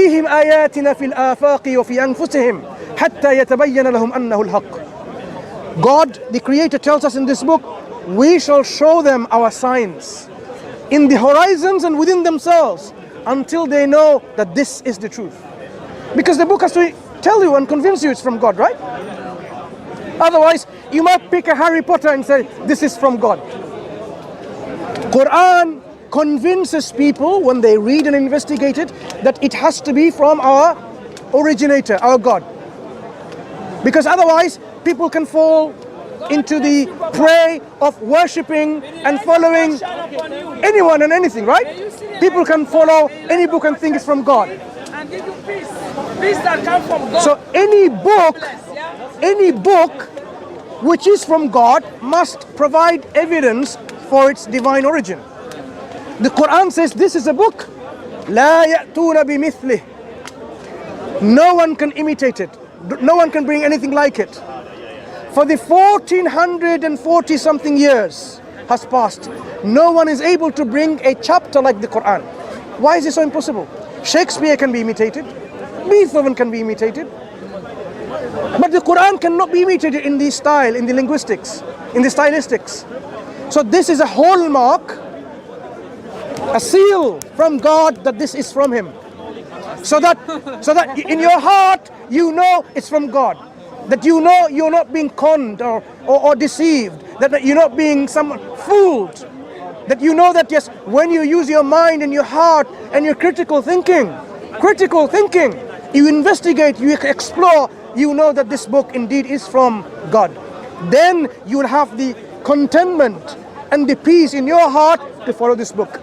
سنريهم آياتنا في الآفاق وفي أنفسهم حتى يتبين لهم أنه الحق. God, the Creator, tells us in this book, we shall show them our signs in the horizons and within themselves until they know that this is the truth. Because the book has to tell you and convince you it's from God, right? Otherwise, you might pick a Harry Potter and say, this is from God. Quran convinces people when they read and investigate it that it has to be from our originator, our God. Because otherwise, people can fall into the prey of worshipping and following anyone and anything, right? People can follow any book and think it's from God. And give you peace. Peace that comes from God. So any book which is from God must provide evidence for its divine origin. The Quran says this is a book. لا يأتون بمثله. No one can imitate it. No one can bring anything like it. For the 1440 something years has passed, no one is able to bring a chapter like the Quran. Why is it so impossible? Shakespeare can be imitated, Beethoven can be imitated, but the Quran cannot be imitated in the style, in the linguistics, in the stylistics. So this is a hallmark, a seal from God that this is from Him. So that in your heart you know it's from God. That you know you're not being conned or deceived. That you're not being fooled. That you know that yes, when you use your mind and your heart and your critical thinking, you investigate, you explore, you know that this book indeed is from God. Then you will have the contentment and the peace in your heart to follow this book.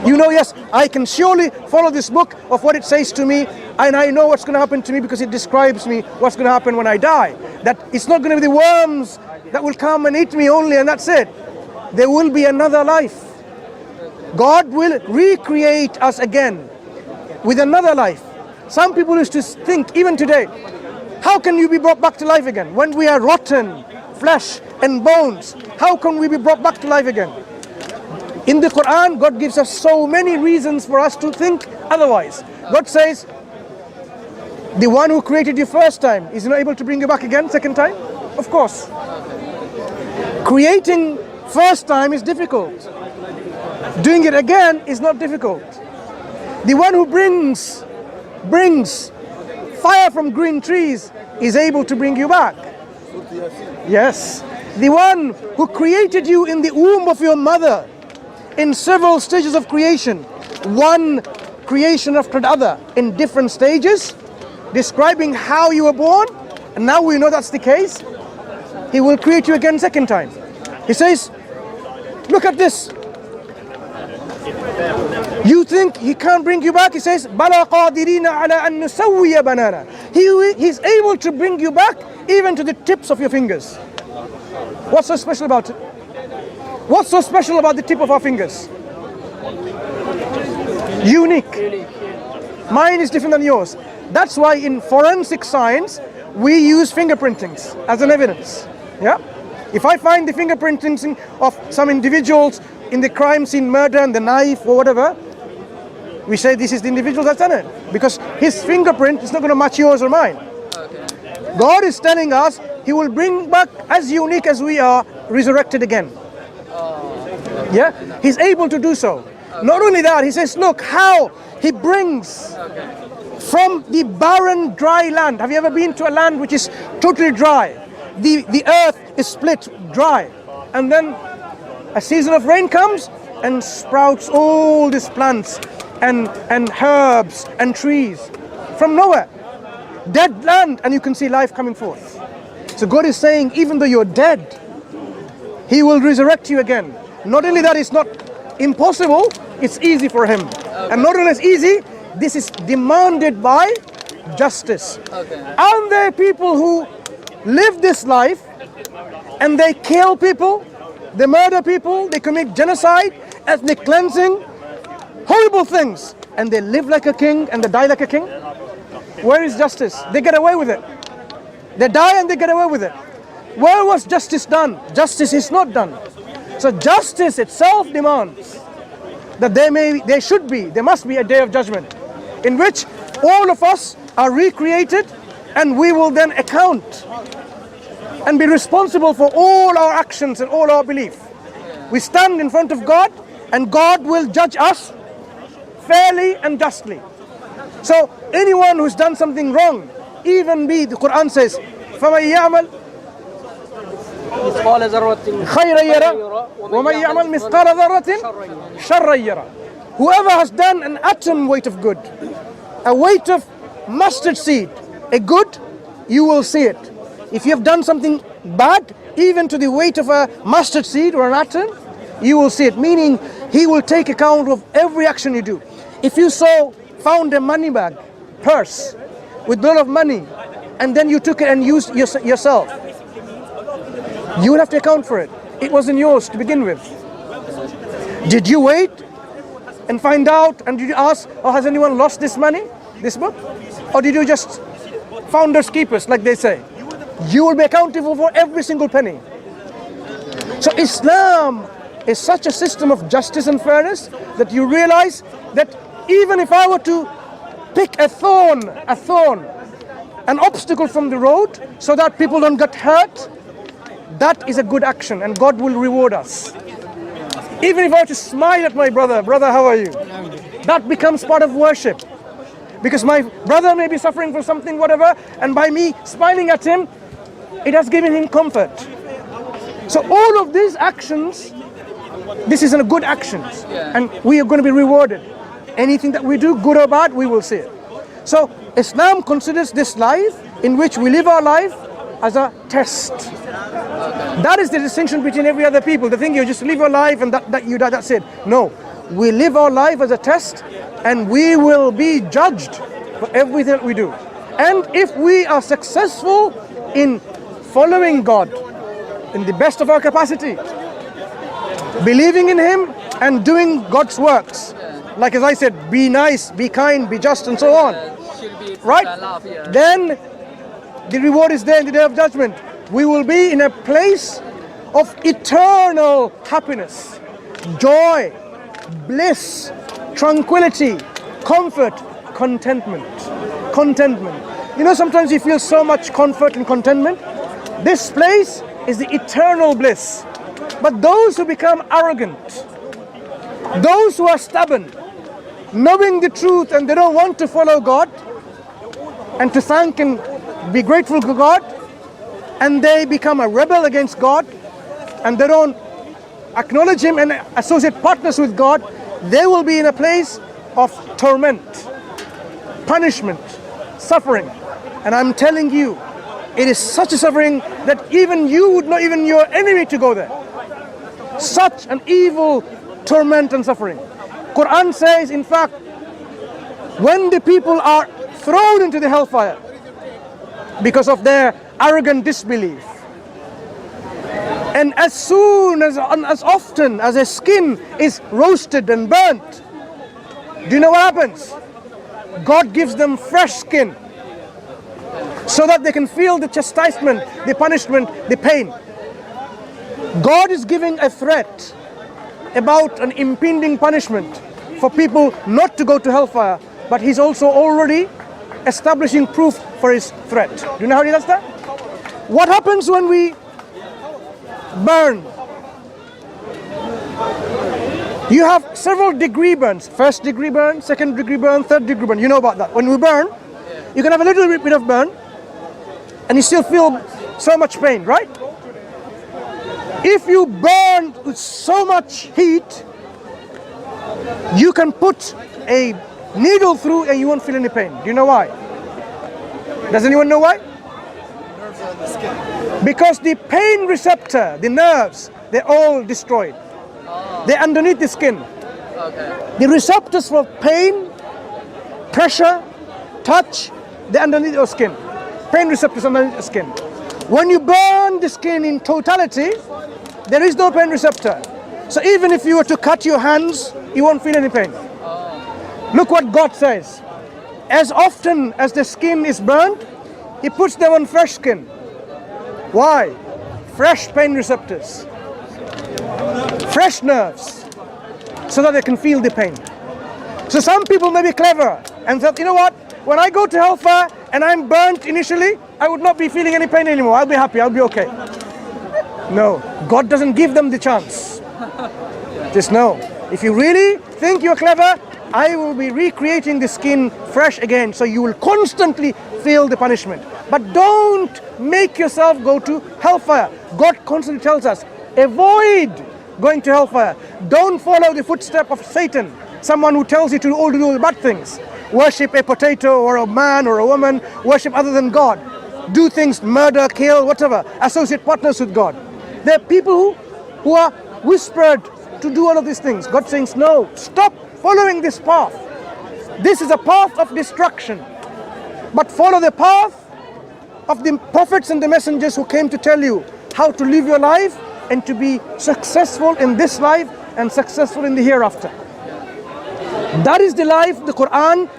You know, yes, I can surely follow this book of what it says to me, and I know what's going to happen to me because it describes me what's going to happen when I die. That it's not going to be the worms that will come and eat me only and that's it. There will be another life. God will recreate us again with another life. Some people used to think, even today, how can you be brought back to life again? When we are rotten, flesh and bones, how can we be brought back to life again? In the Quran, God gives us so many reasons for us to think otherwise. God says, the one who created you first time is not able to bring you back again second time? Of course. Creating first time is difficult. Doing it again is not difficult. The one who brings fire from green trees is able to bring you back. Yes. The one who created you in the womb of your mother in several stages of creation, one creation after the other in different stages, describing how you were born, and now we know that's the case. He will create you again second time. He says, look at this. You think He can't bring you back? He says, بَلَا قَادِرِينَ عَلَىٰ أَن نُسَوِّيَ بَنَانَا. He's able to bring you back even to the tips of your fingers. What's so special about it? What's so special about the tip of our fingers? Unique. Mine is different than yours. That's why in forensic science, we use fingerprintings as an evidence. Yeah? If I find the fingerprintings of some individuals in the crime scene, murder and the knife or whatever, we say this is the individual that's done it. Because his fingerprint is not going to match yours or mine. Okay. God is telling us He will bring back as unique as we are, resurrected again. Yeah, He's able to do so. Not only that, He says, look how He brings from the barren, dry land. Have you ever been to a land which is totally dry? The earth is split dry, and then a season of rain comes and sprouts all these plants and herbs and trees from nowhere. Dead land, and you can see life coming forth. So God is saying, even though you're dead, He will resurrect you again. Not only that, it's not impossible, it's easy for Him. And not only it's easy, this is demanded by justice. Aren't there people who live this life and they kill people, they murder people, they commit genocide, ethnic cleansing, horrible things, and they live like a king and they die like a king? Where is justice? They get away with it. They die and they get away with it. Where was justice done? Justice is not done. So justice itself demands that there must be a day of judgment. in which all of us are recreated, and we will then account and be responsible for all our actions and all our belief. We stand in front of God, and God will judge us fairly and justly. So anyone who's done something wrong, even the Quran says, فَمَنْ يَعْمَلْ خَيْرًا يَرَى وَمَنْ يَعْمَلْ مِثْقَالَ ذَرَّةٍ شَرًّا يَرَى. Whoever has done an atom weight of good, a weight of mustard seed, a good, you will see it. If you have done something bad, even to the weight of a mustard seed or an atom, you will see it. Meaning, He will take account of every action you do. If you found a money bag, purse, with a lot of money, and then you took it and used yourself, you will have to account for it. It wasn't yours to begin with. Did you wait and find out, and did you ask, oh, has anyone lost this money, this book? Or did you just founders keepers, like they say? You will be accountable for every single penny. So Islam is such a system of justice and fairness that you realize that even if I were to pick a thorn, an obstacle from the road so that people don't get hurt, that is a good action, and God will reward us. Even if I were to smile at my brother, how are you? That becomes part of worship. Because my brother may be suffering for something, whatever, and by me smiling at him, it has given him comfort. So all of these actions, this is a good actions, and we are going to be rewarded. Anything that we do, good or bad, we will see it. So Islam considers this life in which we live our life as a test. That is the distinction between every other people. They think you just live your life and that you die, that's it. No, we live our life as a test, and we will be judged for everything that we do. And if we are successful in following God in the best of our capacity, believing in Him and doing God's works, like as I said, be nice, be kind, be just, and so on, right? Then the reward is there in the Day of Judgment. We will be in a place of eternal happiness, joy, bliss, tranquility, comfort, contentment. You know, sometimes you feel so much comfort and contentment. This place is the eternal bliss. But those who become arrogant, those who are stubborn, knowing the truth and they don't want to follow God and to thank and be grateful to God, and they become a rebel against God, and they don't acknowledge Him and associate partners with God, they will be in a place of torment, punishment, suffering. And I'm telling you, it is such a suffering that even you would not even your enemy to go there. Such an evil torment and suffering. Quran says, in fact, when the people are thrown into the hellfire because of their arrogant disbelief, and as soon as often as a skin is roasted and burnt, do you know what happens? God gives them fresh skin so that they can feel the chastisement, the punishment, the pain. God is giving a threat about an impending punishment for people not to go to hellfire, but He's also already establishing proof for His threat. Do you know how He does that? What happens when we burn? You have several degree burns. First degree burn, second degree burn, third degree burn. You know about that. When we burn, you can have a little bit of burn and you still feel so much pain, right? If you burn with so much heat, you can put a needle through and you won't feel any pain. Do you know why? Does anyone know why? Because the pain receptor, the nerves, they're all destroyed. They're underneath the skin. The receptors for pain, pressure, touch, they're underneath your skin. Pain receptors underneath the skin. When you burn the skin in totality, there is no pain receptor. So even if you were to cut your hands, you won't feel any pain. Look what God says. As often as the skin is burned, He puts them on fresh skin. Why? Fresh pain receptors, fresh nerves, so that they can feel the pain. So some people may be clever and said, you know what, when I go to hellfire and I'm burnt initially, I would not be feeling any pain anymore. I'll be happy, I'll be okay. No, God doesn't give them the chance. Just know, if you really think you're clever, I will be recreating the skin fresh again, so you will constantly feel the punishment. But don't make yourself go to hellfire. God constantly tells us, avoid going to hellfire. Don't follow the footstep of Satan, someone who tells you to do bad things. Worship a potato or a man or a woman, worship other than God. Do things, murder, kill, whatever, associate partners with God. There are people who are whispered to do all of these things. God says, no, stop following this path. This is a path of destruction. But follow the path of the prophets and the messengers who came to tell you how to live your life and to be successful in this life and successful in the hereafter. That is the life the Quran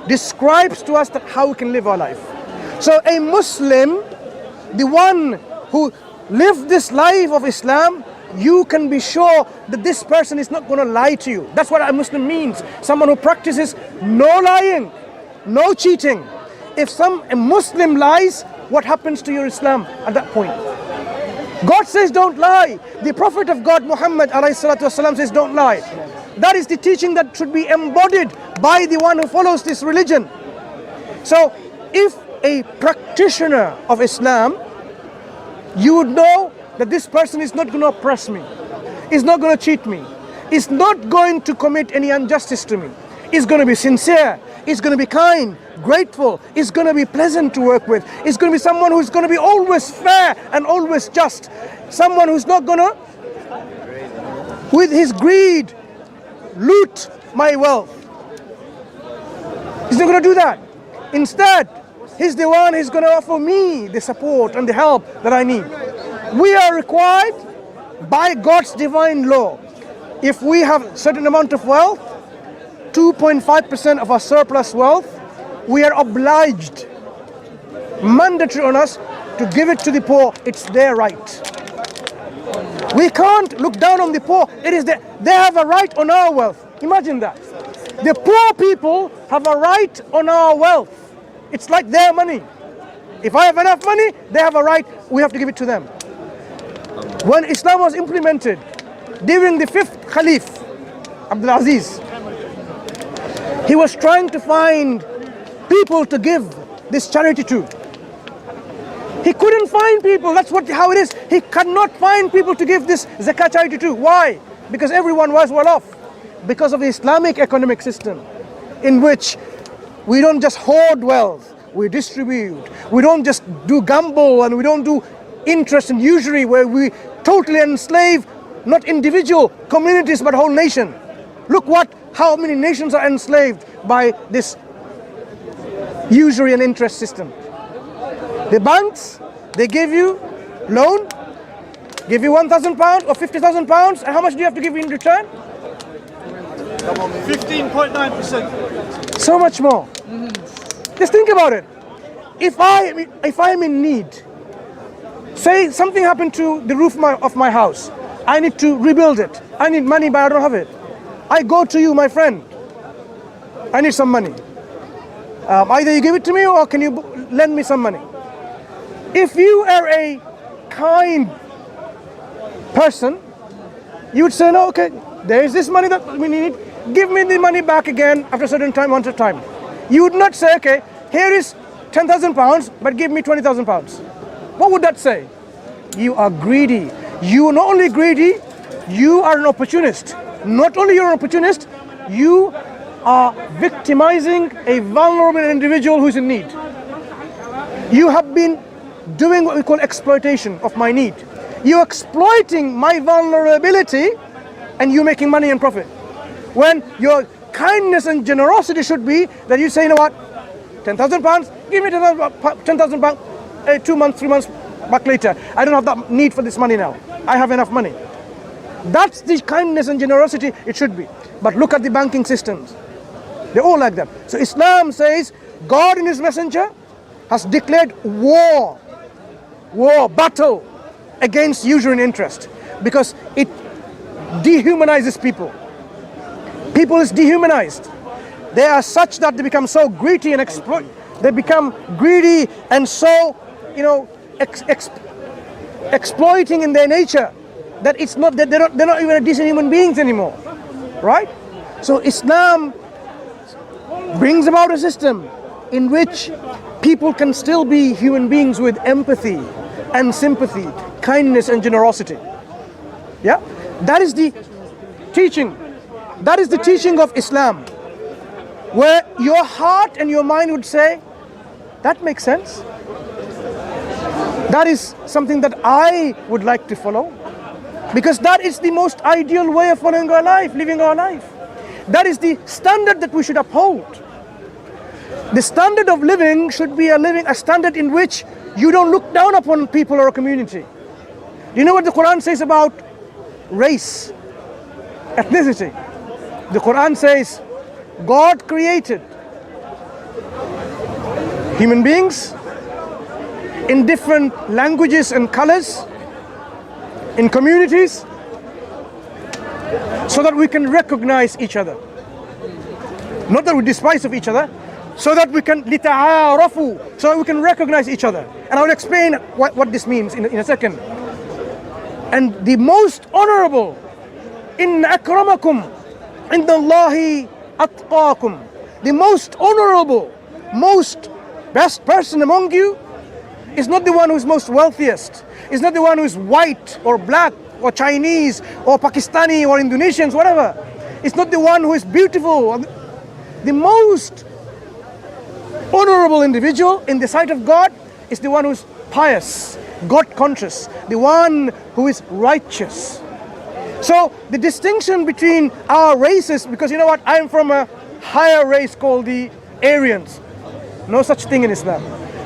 describes to us, that how we can live our life. So a Muslim, the one who lived this life of Islam, you can be sure that this person is not going to lie to you. That's what a Muslim means. Someone who practices no lying, no cheating. If a Muslim lies, what happens to your Islam at that point? God says don't lie. The Prophet of God, Muhammad ﷺ, says don't lie. That is the teaching that should be embodied by the one who follows this religion. So if a practitioner of Islam, you would know that this person is not going to oppress me, is not going to cheat me, is not going to commit any injustice to me, is going to be sincere, is going to be kind, grateful, is going to be pleasant to work with, is going to be someone who is going to be always fair and always just, someone who's not going to, with his greed, loot my wealth. He's not going to do that. Instead, he's the one who's going to offer me the support and the help that I need. We are required by God's divine law, if we have a certain amount of wealth, 2.5% of our surplus wealth, we are obliged, mandatory on us, to give it to the poor. It's their right. We can't look down on the poor. They have a right on our wealth. Imagine that. The poor people have a right on our wealth. It's like their money. If I have enough money, they have a right, we have to give it to them. When Islam was implemented, during the 5th Caliph, Abdul Aziz, he was trying to find people to give this charity to. He couldn't find people. That's how it is. He cannot find people to give this zakat charity to. Why? Because everyone was well off. Because of the Islamic economic system, in which we don't just hoard wealth, we distribute. We don't just do gamble, and we don't do interest and usury, where we totally enslave not individual communities but whole nation. Look how many nations are enslaved by this usury and interest system. The banks, they give you loan, give you £1,000 or £50,000, and how much do you have to give in return? 15.9%. So much more. Just think about it. If I'm in need, say something happened to the roof of my house, I need to rebuild it. I need money, but I don't have it. I go to you, my friend. I need some money. Either you give it to me, or can you lend me some money? If you are a kind person, you would say, no, okay, there is this money that we need. Give me the money back again after a certain time, once a time. You would not say, okay, here is £10,000, but give me £20,000. What would that say? You are greedy. You are not only greedy, you are an opportunist. Not only you're an opportunist, you are victimizing a vulnerable individual who's in need. You have been doing what we call exploitation of my need. You're exploiting my vulnerability, and you're making money and profit. When your kindness and generosity should be that you say, you know what, £10,000, give me £10,000, 2 months, 3 months back later. I don't have that need for this money now. I have enough money. That's the kindness and generosity it should be. But look at the banking systems. They're all like that. So Islam says God and His Messenger has declared war, battle against usury and interest, because it dehumanizes people. People is dehumanized. They are such that they become so greedy and exploit. They become greedy and so, exploiting in their nature that it's not that they're not even decent human beings anymore, right? So Islam brings about a system in which people can still be human beings with empathy and sympathy, kindness and generosity. Yeah, that is the teaching. That is the teaching of Islam, where your heart and your mind would say, that makes sense. That is something that I would like to follow, because that is the most ideal way of following our life, living our life. That is the standard that we should uphold. The standard of living should be a standard in which you don't look down upon people or a community. You know what the Quran says about race, ethnicity? The Quran says God created human beings in different languages and colors, in communities, so that we can recognize each other. Not that we despise of each other, so that we can لِتَعَارَفُوا, so that we can recognize each other. And I will explain what this means in a second. And the most honorable, إِنَّ أَكْرَمَكُمْ عِنْدَ اللَّهِ أَتْقَاكُمْ, the most honorable, most best person among you is not the one who is most wealthiest, is not the one who is white or black or Chinese or Pakistani or Indonesians, whatever. It's not the one who is beautiful. The most honorable individual in the sight of God is the one who is pious, God conscious, the one who is righteous. So the distinction between our races, because you know what, I am from a higher race called the Aryans. No such thing in Islam.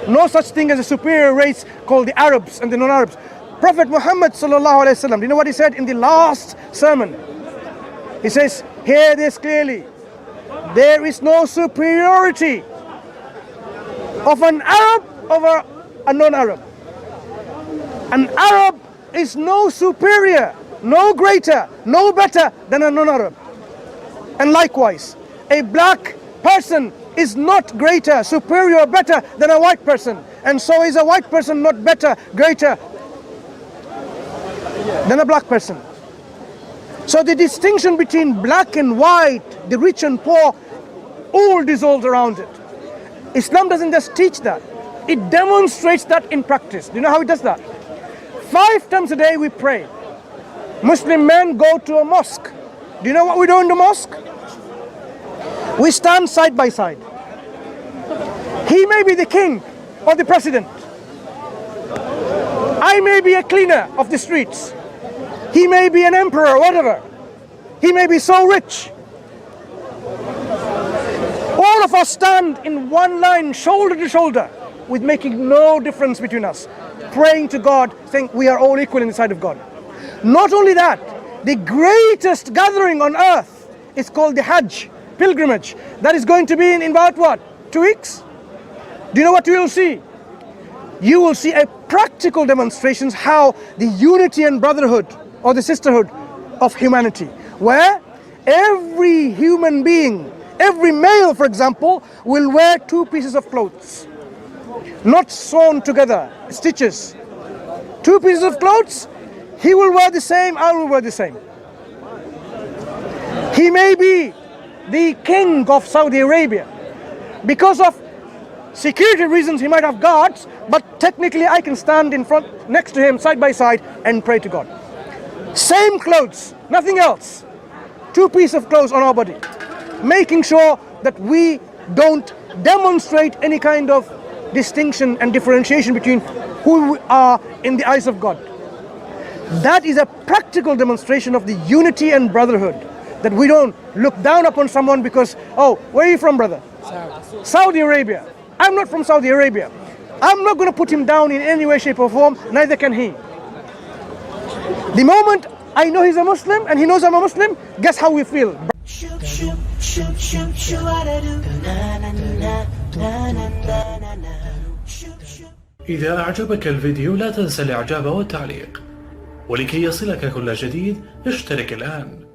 No such thing as a superior race called the Arabs and the non-Arabs. Prophet Muhammad sallallahu alaihi wasallam, you know what he said in the last sermon? He says, hear this clearly, there is no superiority of an Arab over a non-Arab. An Arab is no superior, no greater, no better than a non-Arab. And likewise, a black person is not greater, superior, better than a white person. And so is a white person not better, greater than a black person. So the distinction between black and white, the rich and poor, all dissolves around it. Islam doesn't just teach that, it demonstrates that in practice. Do you know how it does that? 5 times a day we pray. Muslim men go to a mosque. Do you know what we do in the mosque? We stand side by side. He may be the king or the president. I may be a cleaner of the streets. He may be an emperor, whatever. He may be so rich. All of us stand in one line, shoulder to shoulder, with making no difference between us, praying to God, saying we are all equal in the sight of God. Not only that, the greatest gathering on earth is called the Hajj, pilgrimage. That is going to be in about what? 2 weeks? Do you know what you will see? You will see a practical demonstrations how the unity and brotherhood or the sisterhood of humanity, where every human being, every male, for example, will wear 2 pieces of clothes, not sewn together, stitches. 2 pieces of clothes, he will wear the same, I will wear the same. He may be the king of Saudi Arabia. Because of security reasons, he might have guards, but technically I can stand in front, next to him, side by side, and pray to God. Same clothes, nothing else. 2 pieces of clothes on our body, making sure that we don't demonstrate any kind of distinction and differentiation between who we are in the eyes of God. That is a practical demonstration of the unity and brotherhood, that we don't look down upon someone because, oh, where are you from, brother? Saudi Arabia. I'm not from Saudi Arabia. I'm not going to put him down in any way, shape or form, neither can he. The moment I know he's a Muslim and he knows I'm a Muslim, guess how we feel? إذا أعجبك الفيديو لا تنسى الإعجاب والتعليق، ولكي يصلك كل جديد اشترك الآن.